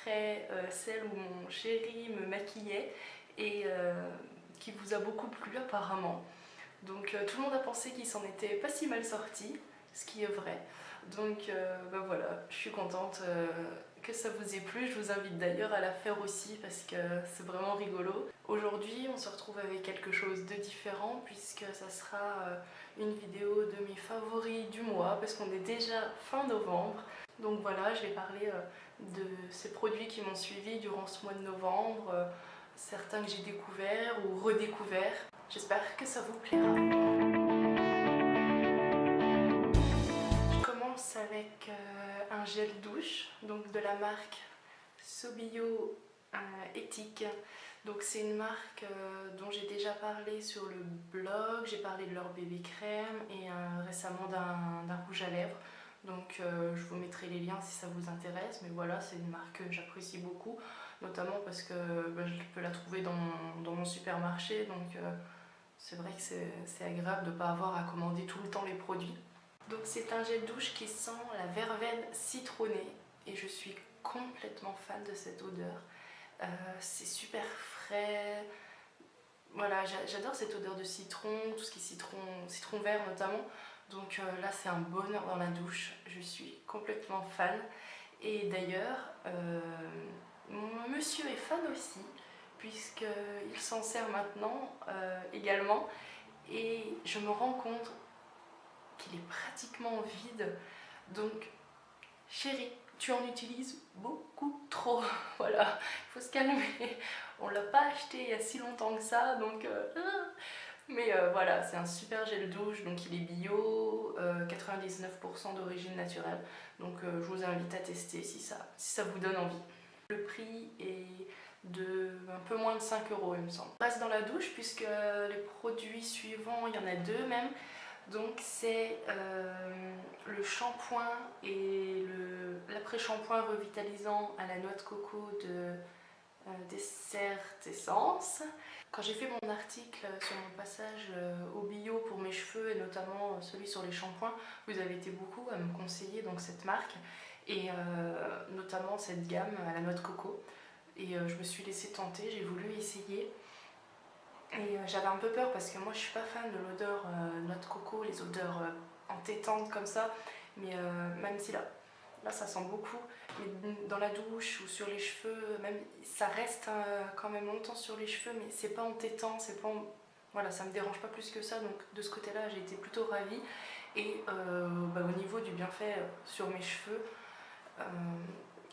après celle où mon chéri me maquillait et qui vous a beaucoup plu apparemment. Donc tout le monde a pensé qu'il s'en était pas si mal sorti, ce qui est vrai. Donc bah voilà, je suis contente que ça vous ait plu. Je vous invite d'ailleurs à la faire aussi parce que c'est vraiment rigolo. Aujourd'hui, on se retrouve avec quelque chose de différent puisque ça sera une vidéo de mes favoris du mois parce qu'on est déjà fin novembre. Donc voilà, je vais parler de ces produits qui m'ont suivi durant ce mois de novembre, certains que j'ai découverts ou redécouverts. J'espère que ça vous plaira. Je commence avec un gel douche, donc de la marque Sobio Éthique. Donc c'est une marque dont j'ai déjà parlé sur le blog, j'ai parlé de leur bébé crème et récemment d'un rouge à lèvres. Donc je vous mettrai les liens si ça vous intéresse, mais voilà, c'est une marque que j'apprécie beaucoup, notamment parce que je peux la trouver dans mon supermarché, donc c'est vrai que c'est agréable de ne pas avoir à commander tout le temps les produits. Donc c'est un gel douche qui sent la verveine citronnée et je suis complètement fan de cette odeur. C'est super frais, voilà, j'adore cette odeur de citron, tout ce qui est citron vert notamment. Donc là c'est un bonheur dans la douche, je suis complètement fan. Et d'ailleurs, mon monsieur est fan aussi, puisqu'il s'en sert maintenant également. Et je me rends compte qu'il est pratiquement vide. Donc, chérie, tu en utilises beaucoup trop. Voilà, il faut se calmer. On l'a pas acheté il y a si longtemps que ça, donc... Mais voilà, c'est un super gel douche, donc il est bio, 99% d'origine naturelle. Donc je vous invite à tester si ça vous donne envie. Le prix est de un peu moins de 5 € il me semble. On passe dans la douche puisque les produits suivants, il y en a deux même. Donc c'est le shampoing et l'après-shampoing revitalisant à la noix de coco de Dessert Essence. Quand j'ai fait mon article sur mon passage au bio pour mes cheveux et notamment celui sur les shampoings, vous avez été beaucoup à me conseiller donc cette marque et notamment cette gamme à la noix de coco. Et je me suis laissée tenter, j'ai voulu essayer. Et j'avais un peu peur parce que moi je suis pas fan de l'odeur noix de coco, les odeurs entêtantes comme ça. Mais même si là ça sent beaucoup, mais dans la douche ou sur les cheveux, même ça reste quand même longtemps sur les cheveux, mais c'est pas entêtant, c'est pas... Voilà, ça me dérange pas plus que ça, donc de ce côté-là j'ai été plutôt ravie. Et au niveau du bienfait sur mes cheveux,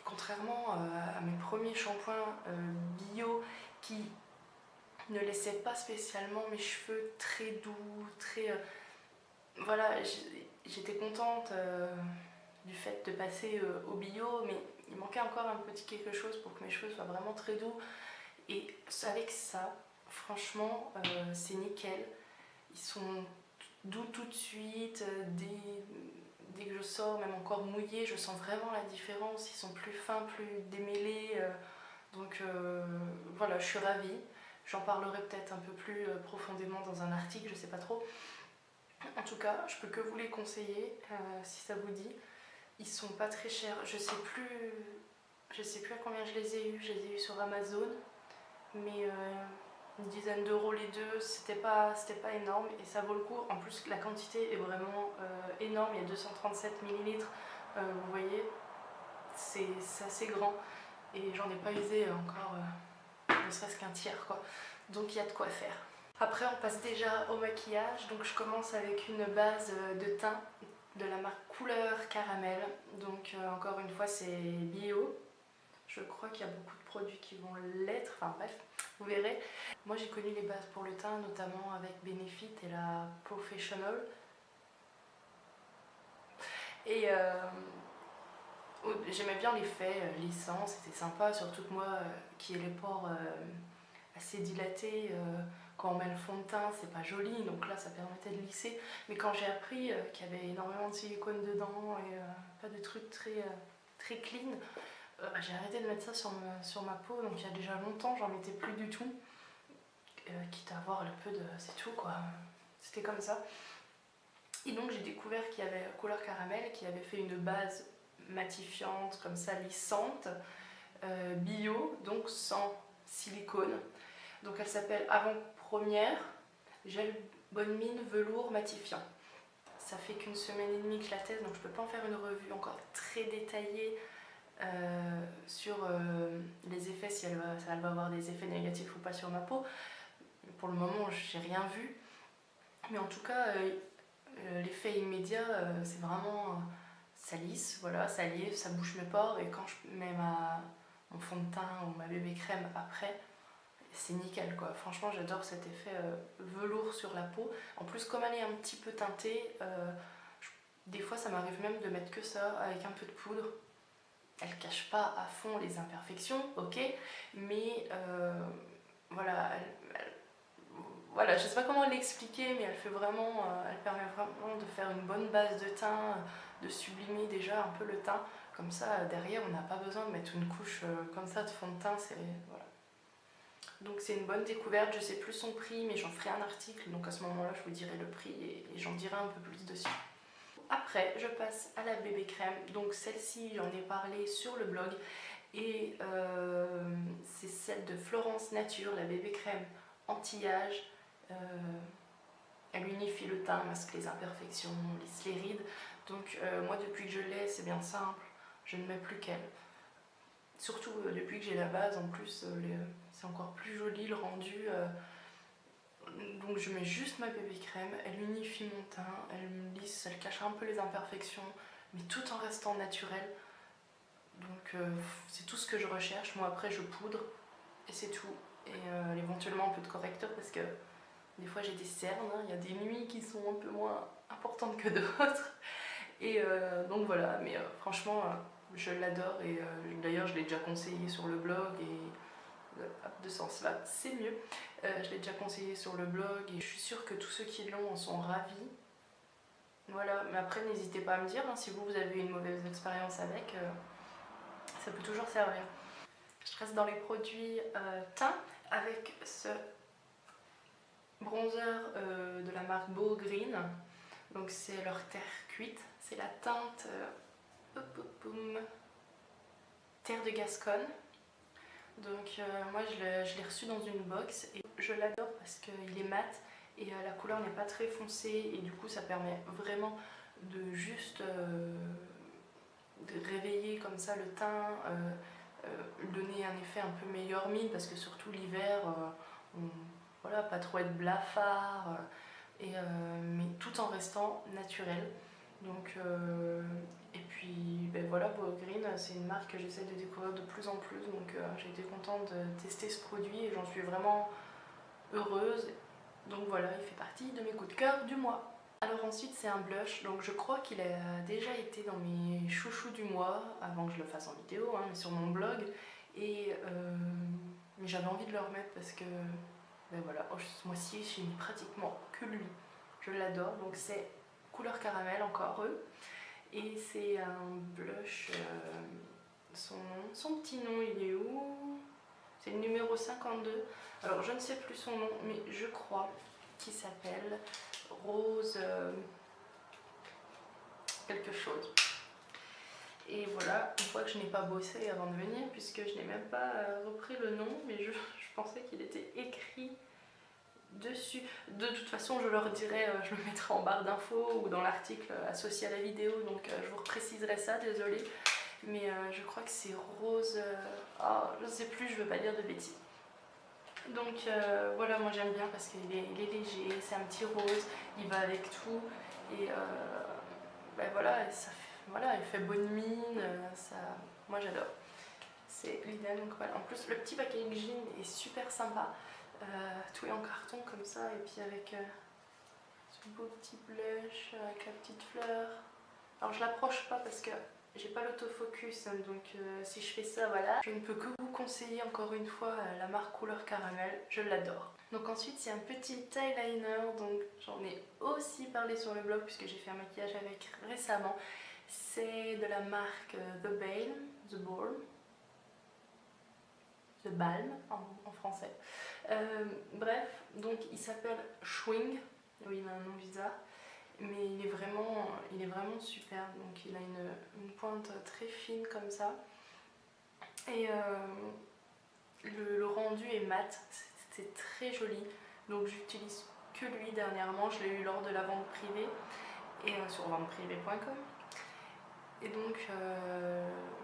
contrairement à mes premiers shampoings bio qui ne laissaient pas spécialement mes cheveux très doux, très... voilà, j'étais contente du fait de passer au bio, mais il manquait encore un petit quelque chose pour que mes cheveux soient vraiment très doux. Et avec ça, franchement, c'est nickel. Ils sont doux tout de suite, dès que je sors, même encore mouillés, je sens vraiment la différence. Ils sont plus fins, plus démêlés. Donc voilà, je suis ravie. J'en parlerai peut-être un peu plus profondément dans un article, je sais pas trop. En tout cas, je peux que vous les conseiller si ça vous dit. Ils sont pas très chers, je sais plus à combien je les ai eus. Je les ai eus sur Amazon, mais une dizaine d'euros les deux, c'était pas énorme et ça vaut le coup. En plus, la quantité est vraiment énorme, il y a 237 ml, vous voyez, c'est assez grand et j'en ai pas usé encore ne serait-ce qu'un tiers quoi. Donc il y a de quoi faire. Après on passe déjà au maquillage, donc je commence avec une base de teint de la marque Couleur Caramel. Donc encore une fois c'est bio. Je crois qu'il y a beaucoup de produits qui vont l'être, enfin bref, vous verrez. Moi j'ai connu les bases pour le teint notamment avec Benefit et la Professional. Et j'aimais bien l'effet lissant, c'était sympa, surtout que moi qui ai les pores assez dilatés, quand on met le fond de teint c'est pas joli, donc là ça permettait de lisser. Mais quand j'ai appris qu'il y avait énormément de silicone dedans et pas de trucs très clean, j'ai arrêté de mettre ça sur ma peau, donc il y a déjà longtemps j'en mettais plus du tout, quitte à avoir le peu de... c'est tout quoi, c'était comme ça. Et donc j'ai découvert qu'il y avait Couleur Caramel qui avait fait une base matifiante comme ça, lissante, bio, donc sans silicone. Donc elle s'appelle Avant-Première Gel Bonne Mine Velours Matifiant. Ça fait qu'une semaine et demie que je la teste, donc je peux pas en faire une revue encore très détaillée sur les effets, si elle va avoir des effets négatifs ou pas sur ma peau. Pour le moment, j'ai rien vu. Mais en tout cas, l'effet immédiat, c'est vraiment ça lisse, voilà, ça lisse, ça bouche mes pores, et quand je mets mon fond de teint ou ma bébé crème après, c'est nickel quoi. Franchement, j'adore cet effet velours sur la peau. En plus, comme elle est un petit peu teintée, des fois ça m'arrive même de mettre que ça avec un peu de poudre. Elle cache pas à fond les imperfections, ok, mais voilà, voilà, je sais pas comment l'expliquer, mais elle fait vraiment, elle permet vraiment de faire une bonne base de teint, de sublimer déjà un peu le teint. Comme ça, derrière, on n'a pas besoin de mettre une couche comme ça de fond de teint. Voilà. Donc c'est une bonne découverte. Je sais plus son prix, mais j'en ferai un article. Donc à ce moment-là, je vous dirai le prix et j'en dirai un peu plus dessus. Après, je passe à la bébé crème. Donc celle-ci, j'en ai parlé sur le blog. Et c'est celle de Florence Nature, la bébé crème anti-âge. Elle unifie le teint, masque les imperfections, lisse les rides. Donc moi depuis que je l'ai, c'est bien simple, je ne mets plus qu'elle. Surtout depuis que j'ai la base, en plus c'est encore plus joli le rendu. Donc je mets juste ma bébé crème, elle unifie mon teint, elle me lisse, elle cache un peu les imperfections, mais tout en restant naturelle. Donc c'est tout ce que je recherche. Moi après je poudre et c'est tout. Et éventuellement un peu de correcteur parce que des fois j'ai des cernes, hein. Il y a des nuits qui sont un peu moins importantes que d'autres. Et donc voilà, mais franchement je l'adore et d'ailleurs je l'ai déjà conseillé sur le blog et de ce sens-là c'est mieux. Je l'ai déjà conseillé sur le blog et je suis sûre que tous ceux qui l'ont en sont ravis. Voilà, mais après n'hésitez pas à me dire hein, si vous avez une mauvaise expérience avec, ça peut toujours servir. Je reste dans les produits teint avec ce bronzer de la marque Beau Green. Donc c'est leur terre cuite, c'est la teinte terre de Gascogne. Donc moi je l'ai reçu dans une box et je l'adore parce qu'il est mat et la couleur n'est pas très foncée et du coup ça permet vraiment de juste de réveiller comme ça le teint, donner un effet un peu meilleur mine parce que surtout l'hiver, voilà, pas trop être blafard, mais tout en restant naturel. Donc, et puis ben voilà, Beau Green, c'est une marque que j'essaie de découvrir de plus en plus, donc j'ai été contente de tester ce produit et j'en suis vraiment heureuse. Donc voilà, il fait partie de mes coups de cœur du mois. Alors ensuite c'est un blush, donc je crois qu'il a déjà été dans mes chouchous du mois, avant que je le fasse en vidéo, hein, mais sur mon blog, et mais j'avais envie de le remettre parce que ben voilà, ce mois-ci j'ai mis pratiquement que lui, je l'adore, donc c'est couleur caramel encore eux, et c'est un blush, son petit nom il est où? C'est le numéro 52, alors je ne sais plus son nom, mais je crois qu'il s'appelle Rose quelque chose. Et voilà, une fois que je n'ai pas bossé avant de venir, puisque je n'ai même pas repris le nom, mais je pensais qu'il était écrit dessus. De toute façon, je leur dirai, je le mettrai en barre d'infos ou dans l'article associé à la vidéo, donc je vous préciserai ça, désolée. Mais je crois que c'est rose... oh, je ne sais plus, je veux pas dire de bêtises. Donc voilà, moi j'aime bien parce qu'il est léger, c'est un petit rose, il va avec tout. Et ben voilà, voilà, il fait bonne mine, ça, moi j'adore. C'est l'idéal, donc voilà. En plus le petit packaging est super sympa, tout est en carton comme ça, et puis avec ce beau petit blush, avec la petite fleur. Alors je l'approche pas parce que j'ai pas l'autofocus, hein, donc si je fais ça, voilà. Je ne peux que vous conseiller encore une fois la marque couleur caramel, je l'adore. Donc ensuite c'est un petit eyeliner, donc j'en ai aussi parlé sur le blog puisque j'ai fait un maquillage avec récemment. C'est de la marque The Balm en français. Bref, donc il s'appelle Schwing, oui il a un nom bizarre. Mais il est vraiment super, donc il a une pointe très fine comme ça. Et le rendu est mat, c'est très joli. Donc j'utilise que lui dernièrement, je l'ai eu lors de la vente privée et sur venteprivée.com. Et donc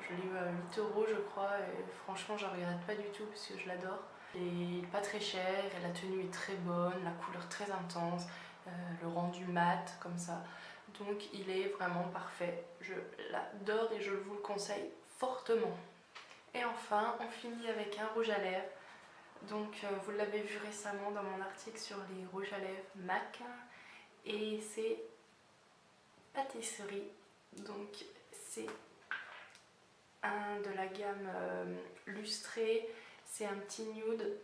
je l'ai eu à 8 € je crois, et franchement je ne regrette pas du tout parce que je l'adore. Il n'est pas très cher et la tenue est très bonne, la couleur très intense, le rendu mat comme ça. Donc il est vraiment parfait, je l'adore et je vous le conseille fortement. Et enfin on finit avec un rouge à lèvres. Donc vous l'avez vu récemment dans mon article sur les rouges à lèvres MAC, et c'est pâtisserie. Donc c'est un de la gamme lustrée, c'est un petit nude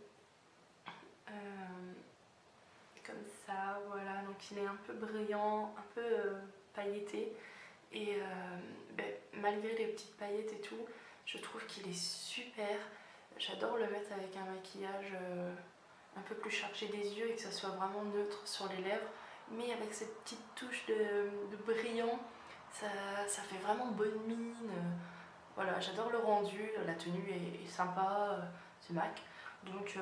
comme ça, voilà. Donc il est un peu brillant, un peu pailleté, et malgré les petites paillettes et tout, je trouve qu'il est super. J'adore le mettre avec un maquillage un peu plus chargé des yeux et que ça soit vraiment neutre sur les lèvres, mais avec cette petite touche de brillant, ça fait vraiment bonne mine. Voilà, j'adore le rendu, la tenue est sympa, c'est MAC. Donc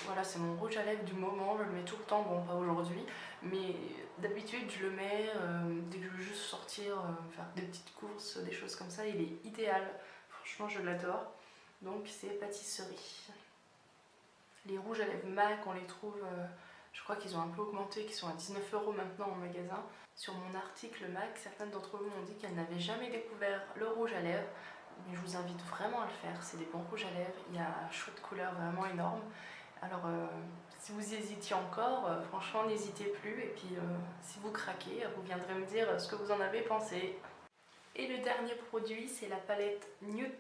voilà, c'est mon rouge à lèvres du moment, je le mets tout le temps, bon pas aujourd'hui, mais d'habitude je le mets dès que je veux juste sortir, faire des petites courses, des choses comme ça, il est idéal. Franchement je l'adore. Donc c'est pâtisserie. Les rouges à lèvres MAC, on les trouve, je crois qu'ils ont un peu augmenté, qu'ils sont à 19 € maintenant en magasin. Sur mon article MAC, certaines d'entre vous m'ont dit qu'elles n'avaient jamais découvert le rouge à lèvres. Mais je vous invite vraiment à le faire, c'est des bons rouges à lèvres, il y a un choix de couleur vraiment énorme. Alors si vous hésitiez encore, franchement n'hésitez plus, et puis si vous craquez, vous viendrez me dire ce que vous en avez pensé. Et le dernier produit, c'est la palette Nude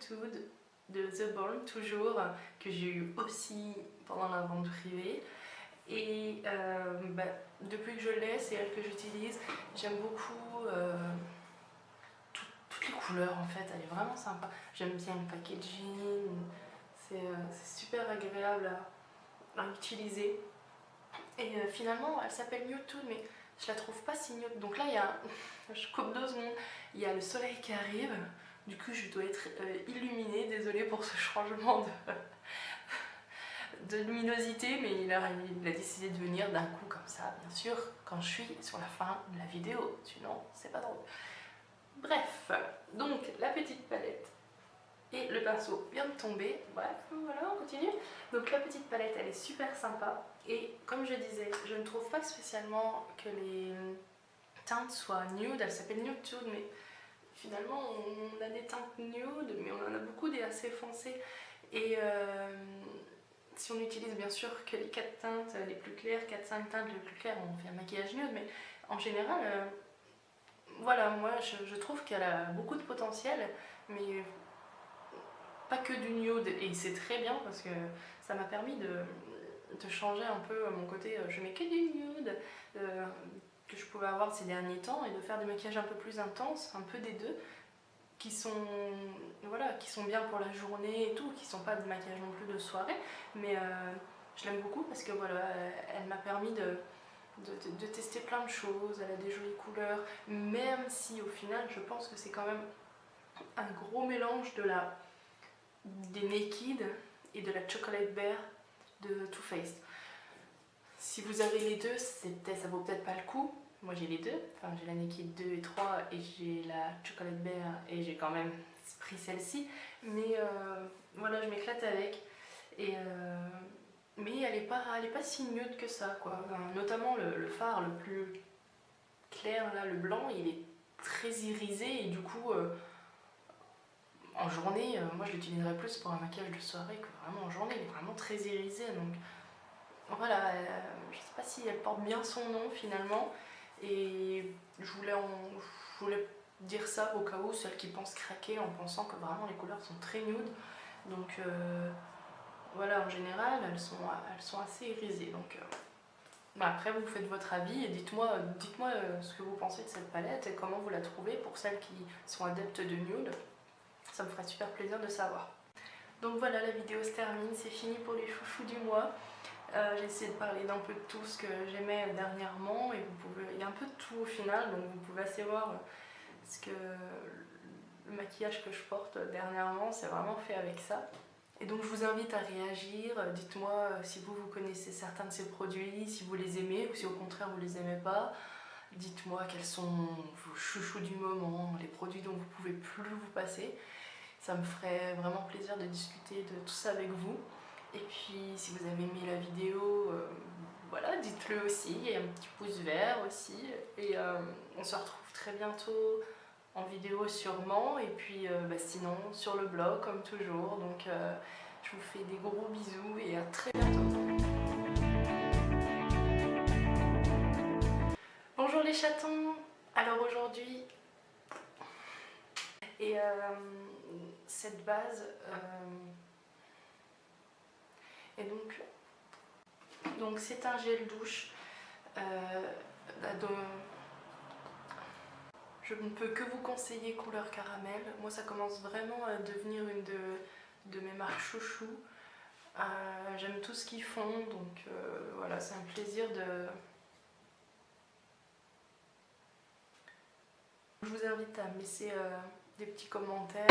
de The Balm, toujours, que j'ai eu aussi pendant la vente privée. Et depuis que je l'ai, c'est elle que j'utilise. J'aime beaucoup toutes les couleurs en fait, elle est vraiment sympa. J'aime bien le packaging, c'est super agréable à utiliser. Et finalement, elle s'appelle Nude, mais je la trouve pas si nude. Donc là, il y a, je coupe 2 secondes, il y a le soleil qui arrive. Du coup, je dois être illuminée. Désolée pour ce changement de luminosité, mais il a décidé de venir d'un coup comme ça, bien sûr, quand je suis sur la fin de la vidéo. Sinon, c'est pas drôle. Bref, donc la petite palette et le pinceau vient de tomber. Bref, voilà, on continue. Donc la petite palette, elle est super sympa. Et comme je disais, je ne trouve pas spécialement que les teintes soient nude. Elle s'appelle Nude Tude, mais finalement on a des teintes nude, mais on en a beaucoup des assez foncées. Et si on utilise bien sûr que les 4 teintes les plus claires, 4-5 teintes les plus claires, on fait un maquillage nude, mais en général, voilà, moi je trouve qu'elle a beaucoup de potentiel, mais pas que du nude, et c'est très bien parce que ça m'a permis de changer un peu mon côté, je mets que du nude, que je pouvais avoir ces derniers temps, et de faire des maquillages un peu plus intenses, un peu des deux, qui sont, voilà, qui sont bien pour la journée et tout, qui sont pas des maquillages non plus de soirée, mais je l'aime beaucoup parce que voilà, elle m'a permis de tester plein de choses. Elle a des jolies couleurs, même si au final je pense que c'est quand même un gros mélange des Naked et de la Chocolate Bear de Too Faced. Si vous avez les deux, ça vaut peut-être pas le coup. Moi j'ai les deux, enfin j'ai la Naked 2 et 3 et j'ai la Chocolate Bear, et j'ai quand même pris celle-ci, mais voilà, je m'éclate avec. Et mais elle est pas si nude que ça, quoi. Enfin, notamment le fard le plus clair là, le blanc, il est très irisé, et du coup en journée, moi je l'utiliserais plus pour un maquillage de soirée que vraiment en journée. Il est vraiment très irisé, donc voilà, je sais pas si elle porte bien son nom finalement, et je voulais dire ça au cas où celles qui pensent craquer en pensant que vraiment les couleurs sont très nude. Donc voilà, en général elles sont assez irisées. Donc après vous faites votre avis et dites-moi ce que vous pensez de cette palette et comment vous la trouvez pour celles qui sont adeptes de nude. Ça me ferait super plaisir de savoir. Donc voilà, la vidéo se termine, c'est fini pour les chouchous du mois. J'ai essayé de parler d'un peu de tout ce que j'aimais dernièrement, et il y a un peu de tout au final, donc vous pouvez assez voir le maquillage que je porte dernièrement, c'est vraiment fait avec ça. Et donc je vous invite à réagir, dites-moi si vous connaissez certains de ces produits, si vous les aimez ou si au contraire vous les aimez pas. Dites-moi quels sont vos chouchous du moment, les produits dont vous pouvez plus vous passer. Ça me ferait vraiment plaisir de discuter de tout ça avec vous. Et puis si vous avez aimé la vidéo, voilà, dites-le aussi, et un petit pouce vert aussi. Et on se retrouve très bientôt en vidéo sûrement, et puis sinon sur le blog comme toujours. Donc je vous fais des gros bisous et à très bientôt. Bonjour les chatons. Alors aujourd'hui, et cette base et donc c'est un gel douche. Je ne peux que vous conseiller couleur caramel. Moi ça commence vraiment à devenir une de mes marques chouchou. J'aime tout ce qu'ils font, donc voilà, c'est un plaisir de... Je vous invite à me laisser des petits commentaires,